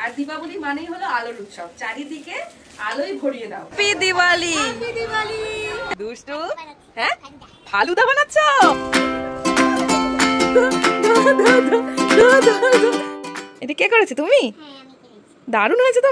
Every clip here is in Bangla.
আর দীপাবলি মানেই হলো আলোর উৎসব, চারিদিকে আলোয় ভরিয়ে দাও। হ্যাপি দিওয়ালি। হ্যাপি দিওয়ালি। দুষ্টু, হ্যাঁ ফালুদা বানাচ্ছো? এটা কে করেছে? তুমি? দারুণ হয়েছে তো।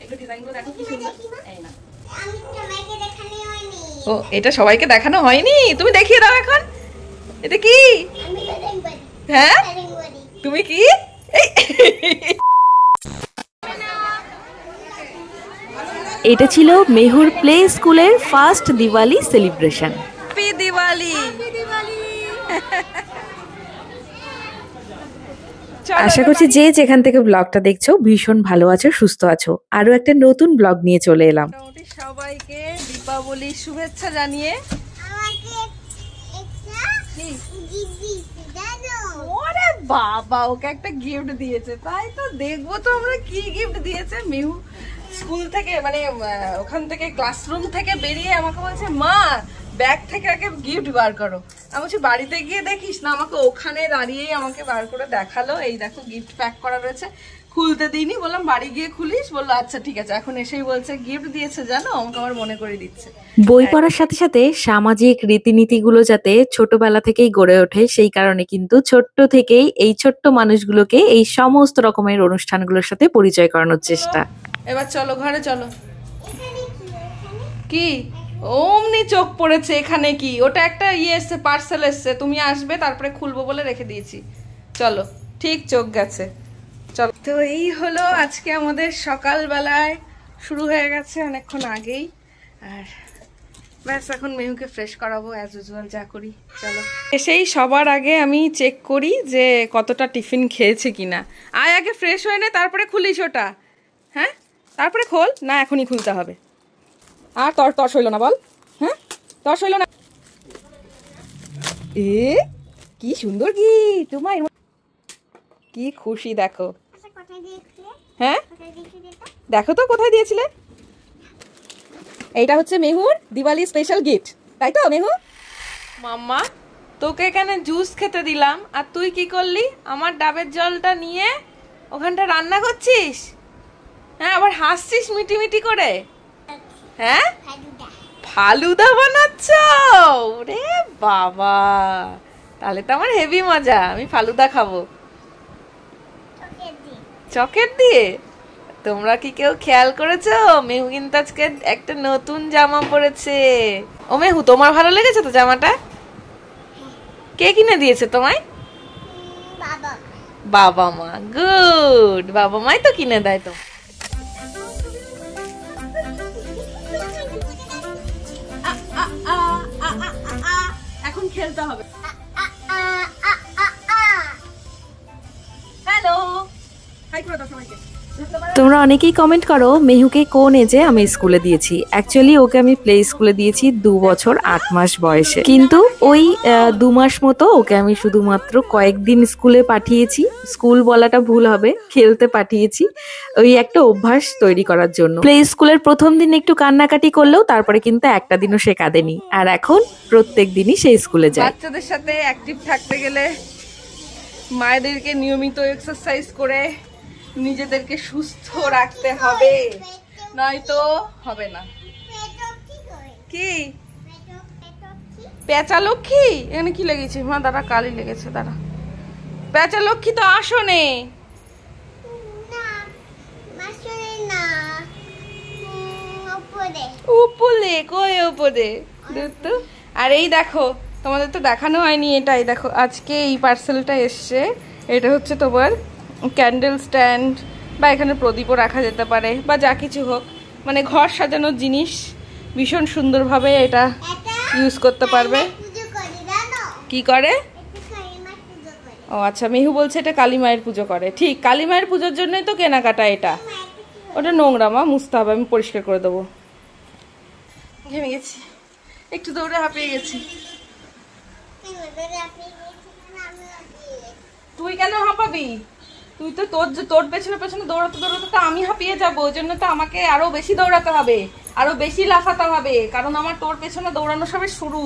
একটু ডিজাইনগুলো দেখো কি সুন্দর। এই না, ও এটা সবাইকে দেখানো হয়নি, তুমি দেখিয়ে দাও এখন। এটা কি? হ্যাঁ তুমি কি? এটা ছিল মেহুর প্লে স্কুলের first Diwali celebration. Happy Diwali. আশা করছি যে যেখান থেকে ব্লগটা দেখছো ভীষণ ভালো আছো, সুস্থ আছো। আরো একটা নতুন ব্লগ নিয়ে চলে এলাম। সবাইকে দীপাবলির শুভেচ্ছা জানিয়ে ওরে বাবা ওকে একটা গিফট দিয়েছে, তাই তো দেখবো তো আমরা কি গিফট দিয়েছে। মেহু স্কুল থেকে মানে ওখান থেকে ক্লাসরুম থেকে বেরিয়ে আমাকে বলছে মা ব্যাগ থেকে আগে গিফট বার করো। আমি বলছি বাড়িতে গিয়ে দেখিস না, আমাকে ওখানে দাঁড়িয়েই আমাকে বার করে দেখালো। এই দেখো গিফট প্যাক করা রয়েছে, খুলতে দিইনি, বললাম বাড়ি গিয়ে খুলিস। বললো আচ্ছা ঠিক আছে। এখন এসেই বলছে গিফট দিয়েছে জানো, আমাকে আবার মনে করে দিচ্ছে। বই পড়ার সাথে সাথে সামাজিক রীতিনীতিগুলো যাতে ছোটবেলা থেকেই গড়ে ওঠে, সেই কারণে কিন্তু ছোট্ট থেকেই এই ছোট্ট মানুষগুলোকে এই সমস্ত রকমের অনুষ্ঠানগুলোর সাথে পরিচয় করানোর চেষ্টা। এবার চলো ঘরে চলো। কি অমনি চোখ পড়েছে এখানে? কি ওটা একটা ইয়ে এসছে, পার্সেল এসছে, তুমি আসবে তারপরে খুলবো বলে রেখে দিয়েছি। চলো, ঠিক চোখ গেছে। চলো, তো এই হলো আজকে আমাদের সকালবেলায় শুরু হয়ে গেছে অনেকক্ষণ আগেই। আর ব্যাস এখন মেহুকে ফ্রেশ করাবো অ্যাজ ইউজুয়াল যা করি। চলো, এসেই সবার আগে আমি চেক করি যে কতটা টিফিন খেয়েছে কিনা। আয় আগে ফ্রেশ হয়ে নে, তারপরে খুলিস ওটা। হ্যাঁ তারপরে খোল না, এখনই খুলতে হবে। আর তর সইল না বল, হ্যাঁ তর সইল না। এ কি সুন্দর কি তোমার, কি খুশি দেখো। হ্যাঁ দেখো তো কোথায় দিয়েছিলে। এইটা হচ্ছে মেহুর দিওয়ালি স্পেশাল গিফট, তাই তো মেহু? মাম্মা তোকে এখানে জুস খেতে দিলাম আর তুই কি করলি? আমার ডাবের জলটা নিয়ে ওখানটা রান্না করছিস। হ্যাঁ আবার হাসছিস মিটি মিটি করে। হ্যাঁ ফালুদা বানাচ্ছ? রে বাবা, তাহলে তো আমার হেভি মজা, আমি ফালুদা খাবো চকেট দিয়ে। তোমরা কি কেউ খেয়াল করেছো মেহু কিন্তু আজকে একটা নতুন জামা পরেছে। ও মেহু তোমার ভালো লেগেছে তো জামাটা? কে কিনে দিয়েছে তোমায়? বাবা মা। গুড, বাবা মাই তো কিনে দেয়। তো এখন খেলতে হবে। হ্যালো, হাই করে দাও সবাইকে। তোমরা অনেকেই কমেন্ট করো মেহুকে কোন এজে আমি স্কুলে দিয়েছি। অ্যাকচুয়ালি ওকে আমি প্লে স্কুলে দিয়েছি 2 বছর 8 মাস বয়সে, কিন্তু ওই 2 মাস মতো ওকে আমি শুধুমাত্র কয়েকদিন স্কুলে পাঠিয়েছি। স্কুল বলাটা ভুল হবে, খেলতে পাঠিয়েছি, ওই একটা অভ্যাস তৈরি করার জন্য। প্লে স্কুলের প্রথম দিন একটু কান্নাকাটি করলেও তারপরে কিন্তু একটা দিনও সে কাঁদেনি, আর এখন প্রত্যেক দিনই সে স্কুলে যায়। বাচ্চাদের সাথে অ্যাক্টিভ থাকতে গেলে মায়েদেরকে নিয়মিত এক্সারসাইজ করে নিজেদেরকে সুস্থ রাখতে হবে, নয়তো হবে না। কি পেঁচা লক্ষ্মী? এখানে কি লেগেছে? মা দাঁড়া, কালি লেগেছে, দাঁড়া। পেঁচা লক্ষ্মী তো আসনে। উপরে কই? উপরে। আর এই দেখো, তোমাদের তো দেখানো হয়নি, এটাই দেখো আজকে এই পার্সেলটা এসছে। এটা হচ্ছে তোমার ক্যান্ডেল স্ট্যান্ড, বা এখানে প্রদীপও রাখা যেতে পারে, বা যা কিছু হোক, মানে ঘর সাজানোর জিনিস ভীষণ সুন্দরভাবে এটা ইউজ করতে পারবে। কি করে? ও আচ্ছা, মেহু বলছে এটা কালী মায়ের পুজো করে। ঠিক, কালী মায়ের পুজোর জন্যই তো কেনাকাটা এটা। ওটা নোংরা মা, মুছতে হবে, আমি পরিষ্কার করে দেবো। ঘেমে গেছি, একটু দৌড়ে হাঁপিয়ে গেছি। তুই কেন হাঁপাবি? তুই তো তোর পেছনে পেছনে দৌড়াতে দৌড়াতে তো আমি হাঁপিয়ে যাবো। ওই জন্য তো আমাকে আরো বেশি দৌড়াতে হবে, আরো বেশি লাফাতে হবে, কারণ আমার তোর পেছনে দৌড়ানো সবে শুরু।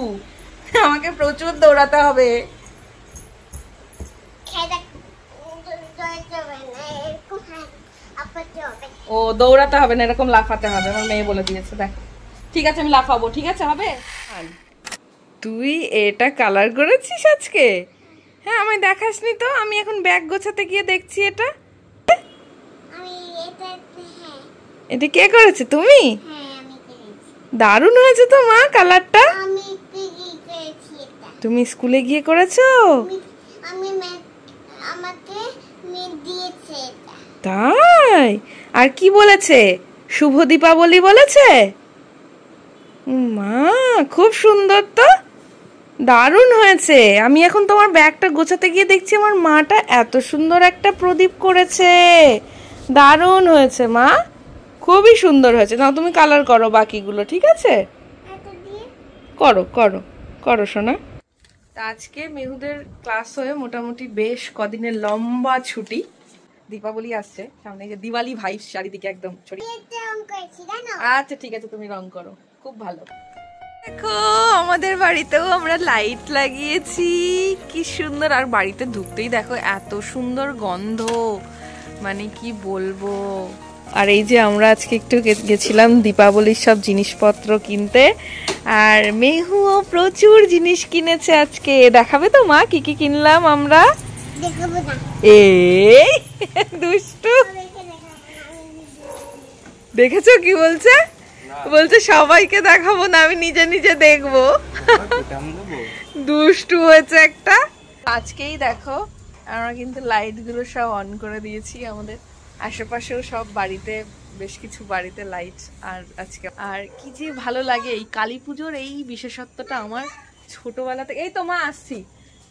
আমাকে প্রচুর দৌড়াতে হবে। ও দৌড়াতে হবে না, এরকম লাফাতে হবে, আমার মেয়ে বলে দিয়েছে। দেখ ঠিক আছে আমি লাফাবো, ঠিক আছে হবে। তুই এটা কালার করেছিস আজকে? হ্যাঁ আমায় দেখাসনি তো, আমি এখন ব্যাগ গোছাতে গিয়ে দেখছি। এটা এটা কে করেছে? তুমি? দারুণ হয়েছে তো মা কালারটা। তুমি স্কুলে গিয়ে করেছো? তাই? আর কি বলেছে? শুভ দীপাবলি বলেছে? মা খুব সুন্দর তো, দারুণ হয়েছে। আমি এখন তোমার ব্যাগটা গোছাতে গিয়ে দেখছি আমার মাটা এত সুন্দর একটা প্রদীপ করেছে। দারুণ হয়েছে মা, খুবই সুন্দর হয়েছে। নাও তুমি কালার করো বাকিগুলো, ঠিক আছে? করো করো করো সোনা। আজকে মেহুদের ক্লাস হয়ে মোটামুটি বেশ কদিনের লম্বা ছুটি। দীপাবলি আসছে সামনে, যে দিওয়ালি ভাইবস চারিদিকে একদম ছড়িয়ে। আচ্ছা ঠিক আছে তুমি রং করো, খুব ভালো। দেখো আমাদের বাড়িতেও আমরা লাইট লাগিয়েছি, কি সুন্দর। আর বাড়িতে ঢুকতেই দেখো এত সুন্দর গন্ধ, মানে কি বলবো। আর এই যে আমরা আজকে একটু গেছিলাম দীপাবলির সব জিনিসপত্র কিনতে, আর মেহুও প্রচুর জিনিস কিনেছে আজকে। দেখাবে তো মা কি কি কিনলাম আমরা? এই দুষ্টু, দেখেছো কি বলছে? বলছে সবাইকে দেখাবো না, আমি নিজে নিজে দেখবো। দুষ্টু হয়েছে একটা। আজকেই দেখো আমরা কিন্তু লাইট গুলো সব অন করে দিয়েছি, আমাদের আশেপাশেও সব বাড়িতে, বেশ কিছু বাড়িতে লাইট। আর আজকে আর কি যে ভালো লাগে এই কালী পুজোর এই বিশেষত্বটা আমার ছোটবেলা থেকে। এই তো মা আসছি,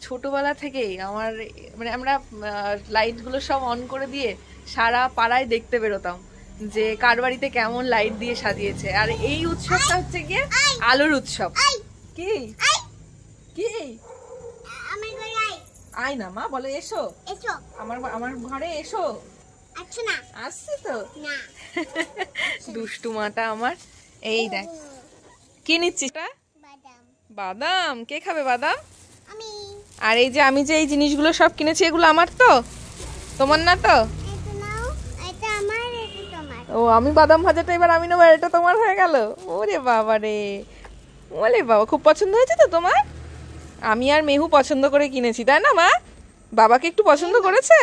ছোটবেলা থেকেই আমার, মানে আমরা লাইট গুলো সব অন করে দিয়ে সারা পাড়ায় দেখতে বেরোতাম যে কার বাড়িতে কেমন লাইট দিয়ে সাজিয়েছে। আর এই উৎসবটা হচ্ছে গিয়ে আলোর উৎসব। কি কি আয় না মা, বলে এসো আমার আমার ঘরে এসো। আসছি তো। দুষ্টু মাটা আমার। এই দেখ কি নিচ্ছিস? বাদাম। কে খাবে বাদাম? আর এই যে আমি যে এই জিনিসগুলো সব কিনেছি এগুলো আমার তো, তোমার না তো? ও আমি বাদাম ভাজাটা এবার আমি নেবো, এটা তোমার হয়ে গেল। ওরে বাবা রে, ওরে বাবা, খুব পছন্দ হয়েছে তো তোমার? আমি আর মেহু পছন্দ করে কিনেছি তাই না মা? বাবাকে একটু পছন্দ করেছে?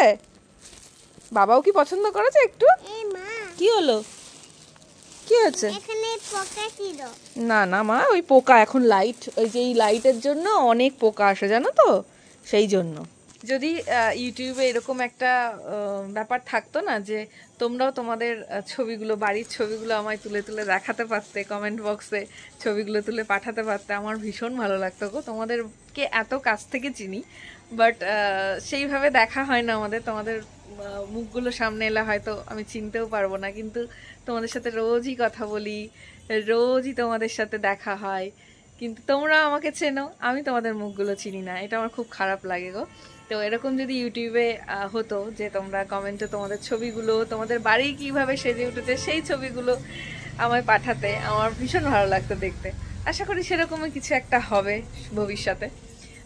বাবাও কি পছন্দ করেছে একটু? কি হলো? কি হয়েছে? না না মা, ওই পোকা এখন লাইট, ওই যে এই লাইটের জন্য অনেক পোকা আসে জানো তো, সেই জন্য। যদি ইউটিউবে এরকম একটা ব্যাপার থাকতো না যে তোমরাও তোমাদের ছবিগুলো, বাড়ির ছবিগুলো আমায় তুলে তুলে দেখাতে পারতে, কমেন্ট বক্সে ছবিগুলো তুলে পাঠাতে পারতে, আমার ভীষণ ভালো লাগতো গো। তোমাদেরকে এত কাছ থেকে চিনি, বাট সেইভাবে দেখা হয় না আমাদের। তোমাদের মুখগুলো সামনে এলে হয়তো আমি চিনতেও পারবো না, কিন্তু তোমাদের সাথে রোজই কথা বলি, রোজই তোমাদের সাথে দেখা হয়, কিন্তু তোমরা আমাকে চেনো, আমি তোমাদের মুখগুলো চিনি না। এটা আমার খুব খারাপ লাগে গো। তো এরকম যদি ইউটিউবে হতো যে তোমরা কমেন্টে তোমাদের ছবিগুলো, তোমাদের বাড়ি কিভাবে সেজে উঠেছে সেই ছবিগুলো আমায় পাঠাতে, আমার ভীষণ ভালো লাগতো দেখতে। আশা করি সেরকমই কিছু একটা হবে ভবিষ্যতে,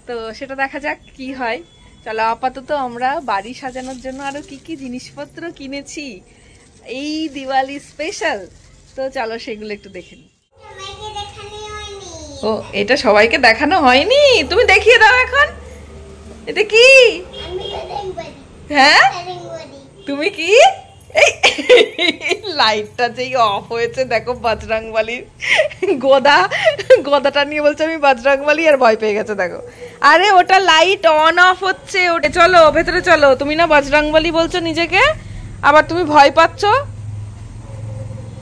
তো সেটা দেখা যাক কি হয়। চলো আপাতত আমরা বাড়ি সাজানোর জন্য আরো কি কি জিনিসপত্র কিনেছি এই দিওয়ালি স্পেশাল, তো চলো সেগুলো একটু দেখে নিই। ও এটা সবাইকে দেখানো হয়নি, তুমি দেখিয়ে দাও এখন। এটা কি? হ্যাঁ তুমি কি? এই লাইটটা যেই অফ হয়েছে দেখো, বজরংবলীর গদাটা নিয়ে বলছে আমি বজরংবলী, আর ভয় পেয়ে গেছে দেখো। আরে ওটা লাইট অন অফ হচ্ছে, ওটা চলো ভেতরে চলো। তুমি না বজরংবলী বলছো নিজেকে, আবার তুমি ভয় পাচ্ছ?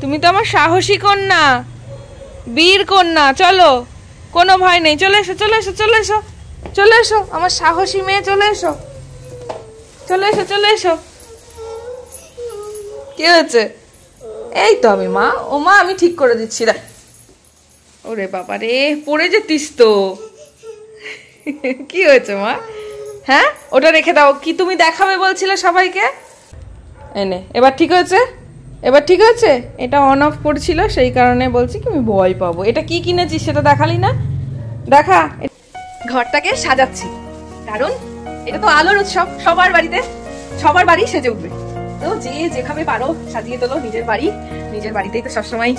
তুমি তো আমার সাহসী কন্যা, বীর কন্যা। চলো কোনো ভয় নেই, চলে এসো চলে এসো চলে এসো চলে এসো, আমার সাহসী মেয়ে, চলে এসো চলে এসো চলে এসো। কি হয়েছে? এই তো আমি মা, ও মা আমি ঠিক করে দিচ্ছি রে। ওরে বাবা রে, পড়ে যেতিস তো। কি হয়েছে মা? হ্যাঁ ওটা রেখে দাও। কি তুমি দেখাবে বলছিলে সবাইকে? এনে এবার ঠিক হয়েছে, এবার ঠিক হয়েছে। এটা অন অফ করছিল সেই কারণে বলছি কি আমি ভয় পাবো। এটা কি কিনেছিস সেটা দেখালি না, দেখা। ঘরটাকে সাজাচ্ছি কারণ এটা তো আলোর উৎসব, সবার বাড়িতে সবার বাড়ি সেজে উঠবে। তো যে যেভাবে পারো সাজিয়ে তোলো নিজের বাড়ি, নিজের বাড়িতেই তো সবসময়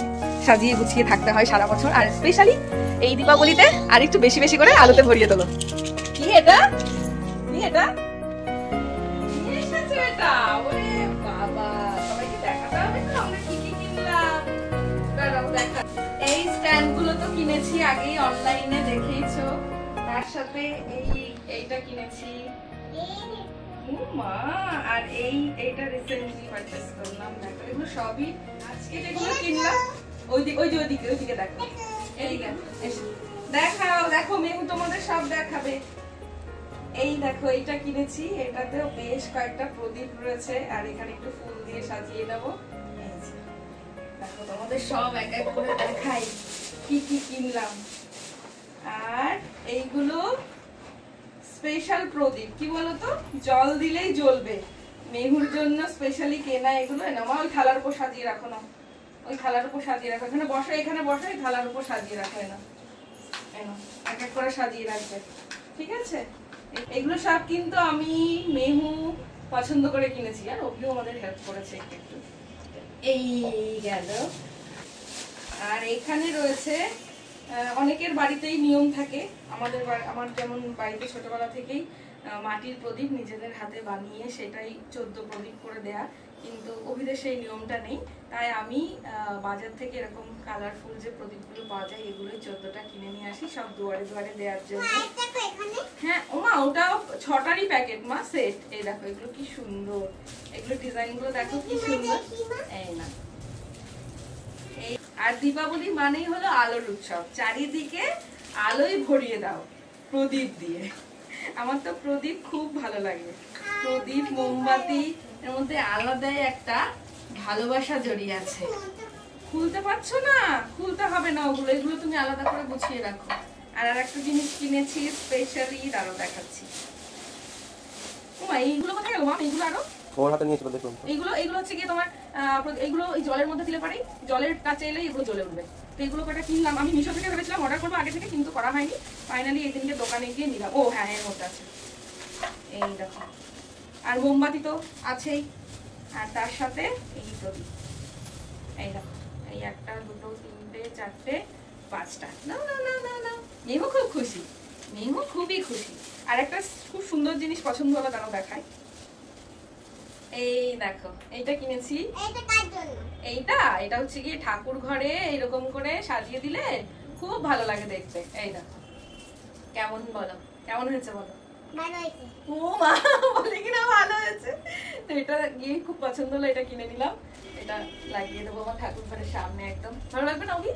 সাজিয়ে গুছিয়ে থাকতে হয় সারা বছর, আর স্পেশালি এই দীপাবলিতে আর একটু বেশি বেশি করে আলোতে ভরিয়ে তোলো। কি এটা, কি এটা, কি এসেছে এটা? ওরে বাবা, সবাইকে দেখাতে হবে না আমরা কি কি কিনলাম। দাঁড়াও দেখা। এই স্ট্যান্ড গুলো তো কিনেছি আগেই অনলাইনে, দেখেইছো। তার সাথে এইটা কিনেছি, মা, আর এইটা রিসেন্টলি পারচেজ করলাম। দেখো এগুলো সবই আজকে যেগুলো কিনলাম। ওইদিকে দেখো, এদিকে এসো দেখাও। দেখো মেহু তোমাদের সব দেখাবে। এই দেখো এইটা কিনেছি, এটাতেও বেশ কয়েকটা প্রদীপ রয়েছে, আর এখানে একটু ফুল দিয়ে সাজিয়ে দেবো। দেখো তোমাদের সব এক এক করে দেখাই কি কি কিনলাম। আর এইগুলো স্পেশাল প্রদীপ, কি বলতো, জল দিলেই জ্বলবে, মেহুর জন্য স্পেশালি কেনা এগুলো। মা ওই থালার উপর সাজিয়ে রাখো না, ওই থালার উপর সাজিয়ে রাখো, এখানে বসো, এখানে বসো, এই থালার উপর সাজিয়ে রাখো। না এক এক করে সাজিয়ে রাখবে, ঠিক আছে? এগুলো সব কিন্তু আমি মেহু পছন্দ করে কিনেছি, আর ওকেও আমাদের হেল্প করেছে একটু। এই গেল। আর এখানে রয়েছে, অনেকের বাড়িতেই নিয়ম থাকে, আমার যেমন বাড়িতে ছোটবেলা থেকেই মাটির প্রদীপ নিজেদের হাতে বানিয়ে সেটাই 14 প্রদীপ করে দেয়া, কিন্তু অভিদের সেই নিয়মটা নেই। তাই আমি বাজার থেকে এরকম কালারফুল যে প্রদীপগুলো পাওয়া যায় এগুলোই 14টা কিনে নিয়ে আসি, সব দুয়ারে দুয়ারে দেওয়ার জন্য। হ্যাঁ ওমা, ওটাও 6টারই প্যাকেট মা, সেট। এই দেখো এগুলো কি সুন্দর, এগুলো ডিজাইনগুলো দেখো কি সুন্দর। এই না, আর দীপাবলি মানেই হলো আলোর উৎসব, চারিদিকে আলোয় ভরিয়ে দাও প্রদীপ দিয়ে। আমার তো প্রদীপ খুব ভালো লাগে, প্রদীপ মোমবাতি, এর মধ্যে আলাদাই একটা ভালোবাসা জড়িয়ে আছে। খুলতে পারছো না, খুলতে হবে না ওগুলো, এগুলো তুমি আলাদা করে গুছিয়ে রাখো। আর একটা জিনিস কিনেছি স্পেশালি, দাঁড়াও দেখাচ্ছি। ওমা এইগুলো কোথায় গেল মা? এইগুলো আরো তোমার হাতে নিয়েছিল দেখুন। এইগুলো হচ্ছে কি তোমার, এইগুলো এই জলের মধ্যে দিলে পারি, জলের কাছে এলেই এগুলো জ্বলে উঠবে। তো এগুলো কটা কিনলাম, আমি মিশো থেকে ভেবেছিলাম অর্ডার করবো আগে থেকে, কিন্তু করা হয়নি। ফাইনালি এই দিনকে দোকানে গিয়ে নিলাম। ও হ্যাঁ, এর মধ্যে আছে, এই দেখো। আর মোমবাতি তো আছেই, আর তার সাথে এই প্রদীপ। এই দেখো, এই 1টা 2টো 3টে 4টে 5টা। না না না না না, মেহু খুব খুশি, মেহু খুবই খুশি। আর একটা খুব সুন্দর জিনিস পছন্দ হলো, দাঁড়াও দেখাই। এই দেখো এইটা কিনেছি। এটা হচ্ছে কি ঠাকুর ঘরে এরকম করে সাজিয়ে দিলে খুব ভালো লাগে দেখতে। এই দেখো কেমন, বলো কেমন হয়েছে বলো। ও মা বলে কিনা ভালো হয়েছে। তো এটা গিয়ে খুব পছন্দ হলো, এটা কিনে নিলাম। এটা লাগিয়ে দেবো আমার ঠাকুর ঘরের সামনে, একদম ভালো লাগবে না ওই?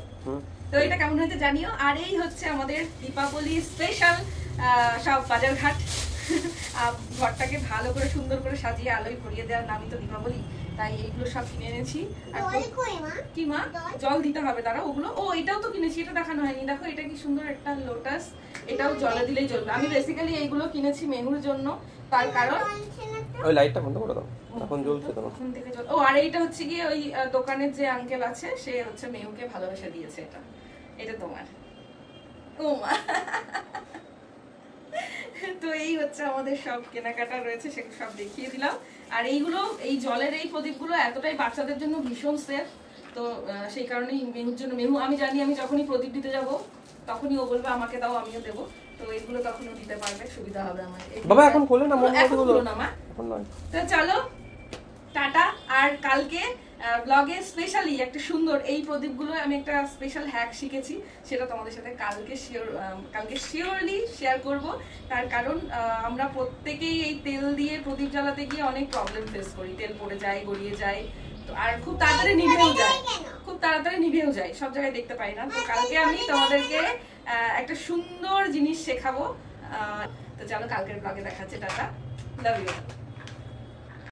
তো এটা কেমন হয়েছে জানিও। আর এই হচ্ছে আমাদের দীপাবলি স্পেশাল সব বাজারঘাট। ঘরটাকে ভালো করে সুন্দর করে সাজিয়ে আলোয় ভরিয়ে দেওয়ার নামই তো দীপাবলি, তাই এইগুলো সব কিনে এনেছি। আর কি মা, জল দিতে হবে, দাঁড়া ওগুলো। ও এটাও তো কিনেছি, এটা দেখানো হয়নি। দেখো এটা কি সুন্দর একটা লোটাস, এটাও জলে দিলেই জ্বলবে। আমি বেসিক্যালি এইগুলো কিনেছি মেহুর জন্য, তার কারণ ওই লাইটটা বন্ধ করে দাও, এখন জ্বলছে তো। ও আর এইটা হচ্ছে কি ওই দোকানের যে আঙ্কেল আছে, সে হচ্ছে মেহুকে ভালোবেসে দিয়েছে এটা। এটা তোমার। ও মা। তো এই হচ্ছে আমাদের সব কেনাকাটা রয়েছে, সেগুলো সব দেখিয়ে দিলাম। আর এইগুলো, এই জলের এই প্রদীপগুলো এতটাই বাচ্চাদের জন্য ভীষণ সেফ, তো সেই কারণেই মেহুর জন্য, মেহু আমি জানি আমি যখনই প্রদীপ দিতে যাব তখনই ও বলবে আমাকে দাও, আমিও দেবো। তো এইগুলো তখনও দিতে পারবে, সুবিধা হবে আমার। বাবা এখন খোলে না, এখন খোলো না মা, এখন নয়। তো চলো টাটা। আর কালকে ব্লগে স্পেশালি একটা সুন্দর এই প্রদীপগুলো আমি একটা স্পেশাল হ্যাক শিখেছি, সেটা তোমাদের সাথে কালকে শিওরলি শেয়ার করব। তার কারণ আমরা প্রত্যেকেই এই তেল দিয়ে প্রদীপ জ্বালাতে গিয়ে অনেক প্রবলেম ফেস করি, তেল পড়ে যায়, গড়িয়ে যায়, তো আর খুব তাড়াতাড়ি নিভেও যায়, সব জায়গায় দেখতে পাই না। তো কালকে আমি তোমাদেরকে একটা সুন্দর জিনিস শেখাবো। তো চলো কালকের ব্লগে দেখাচ্ছে। Tata, love you.